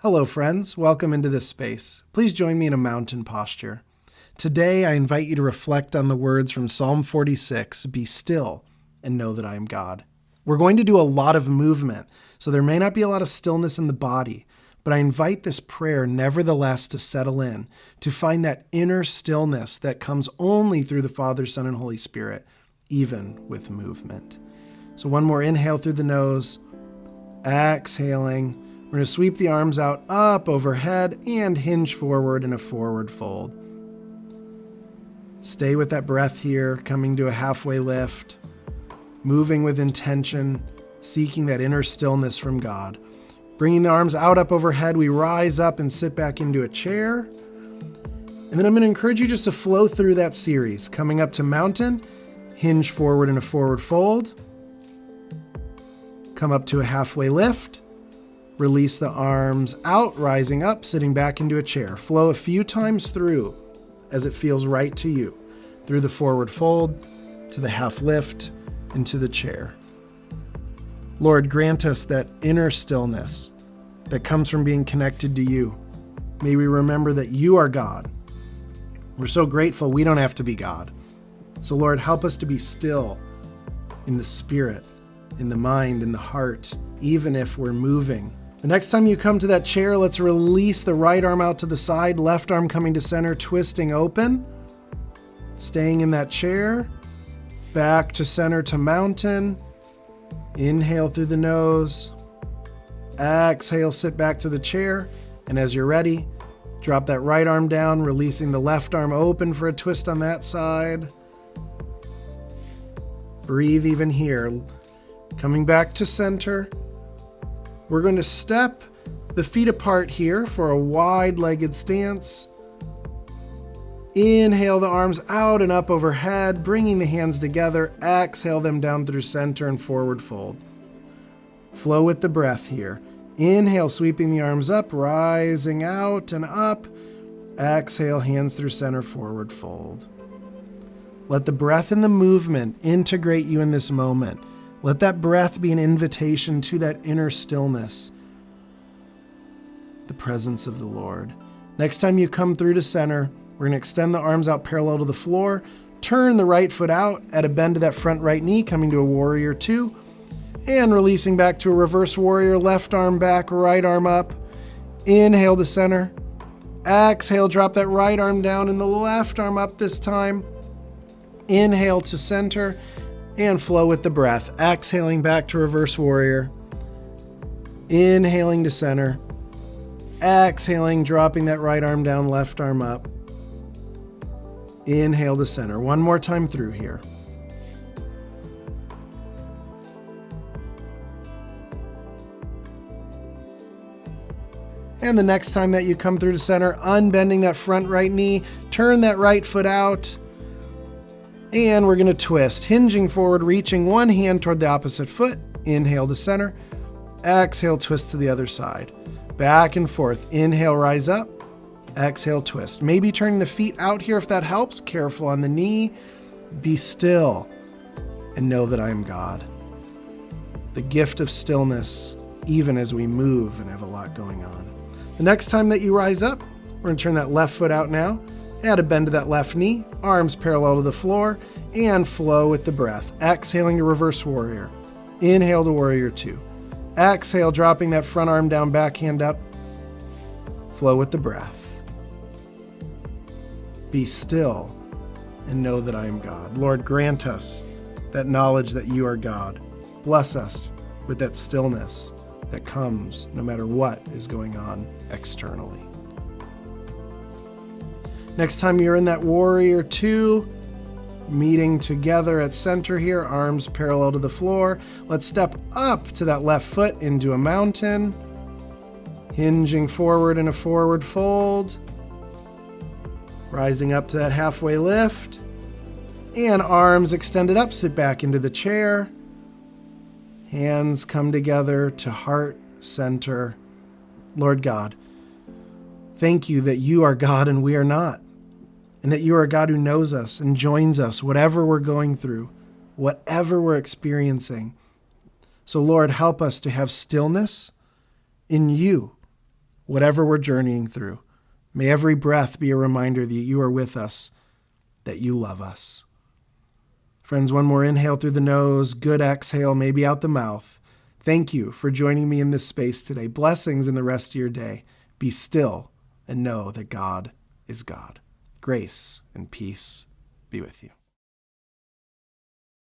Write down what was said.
Hello, friends. Welcome into this space. Please join me in a mountain posture. Today, I invite you to reflect on the words from Psalm 46, "Be still and know that I am God." We're going to do a lot of movement, so there may not be a lot of stillness in the body, but I invite this prayer nevertheless to settle in, to find that inner stillness that comes only through the Father, Son, and Holy Spirit, even with movement. So one more inhale through the nose, exhaling. We're going to sweep the arms out, up, overhead, and hinge forward in a forward fold. Stay with that breath here, coming to a halfway lift, moving with intention, seeking that inner stillness from God. Bringing the arms out, up, overhead, we rise up and sit back into a chair. And then I'm going to encourage you just to flow through that series, coming up to mountain, hinge forward in a forward fold, come up to a halfway lift, release the arms out, rising up, sitting back into a chair. Flow a few times through as it feels right to you, through the forward fold, to the half lift, into the chair. Lord, grant us that inner stillness that comes from being connected to you. May we remember that you are God. We're so grateful we don't have to be God. So Lord, help us to be still in the spirit, in the mind, in the heart, even if we're moving. The next time you come to that chair, let's release the right arm out to the side, left arm coming to center, twisting open. Staying in that chair, back to center to mountain. Inhale through the nose. Exhale, sit back to the chair. And as you're ready, drop that right arm down, releasing the left arm open for a twist on that side. Breathe even here. Coming back to center. We're going to step the feet apart here for a wide-legged stance. Inhale the arms out and up overhead, bringing the hands together. Exhale them down through center and forward fold. Flow with the breath here. Inhale, sweeping the arms up, rising out and up. Exhale, hands through center, forward fold. Let the breath and the movement integrate you in this moment. Let that breath be an invitation to that inner stillness, the presence of the Lord. Next time you come through to center, we're going to extend the arms out parallel to the floor, turn the right foot out at a bend to that front right knee, coming to a warrior two, and releasing back to a reverse warrior, left arm back, right arm up. Inhale to center. Exhale, drop that right arm down and the left arm up this time. Inhale to center. And flow with the breath. Exhaling back to reverse warrior. Inhaling to center. Exhaling, dropping that right arm down, left arm up. Inhale to center. One more time through here. And the next time that you come through to center, unbending that front right knee, turn that right foot out. And we're going to twist, hinging forward, reaching one hand toward the opposite foot. Inhale to center. Exhale, twist to the other side. Back and forth. Inhale, rise up. Exhale, twist. Maybe turning the feet out here if that helps. Careful on the knee. Be still and know that I am God. The gift of stillness, even as we move and have a lot going on. The next time that you rise up, we're going to turn that left foot out now. Add a bend to that left knee, arms parallel to the floor, and flow with the breath. Exhaling to reverse warrior. Inhale to warrior two. Exhale, dropping that front arm down, back hand up. Flow with the breath. Be still and know that I am God. Lord, grant us that knowledge that you are God. Bless us with that stillness that comes no matter what is going on externally. Next time you're in that warrior two, meeting together at center here, arms parallel to the floor. Let's step up to that left foot into a mountain, hinging forward in a forward fold, rising up to that halfway lift, and arms extended up, sit back into the chair. Hands come together to heart center. Lord God, thank you that you are God and we are not, and that you are a God who knows us and joins us, whatever we're going through, whatever we're experiencing. So Lord, help us to have stillness in you, whatever we're journeying through. May every breath be a reminder that you are with us, that you love us. Friends, one more inhale through the nose, good exhale, maybe out the mouth. Thank you for joining me in this space today. Blessings in the rest of your day. Be still and know that God is God. Grace and peace be with you.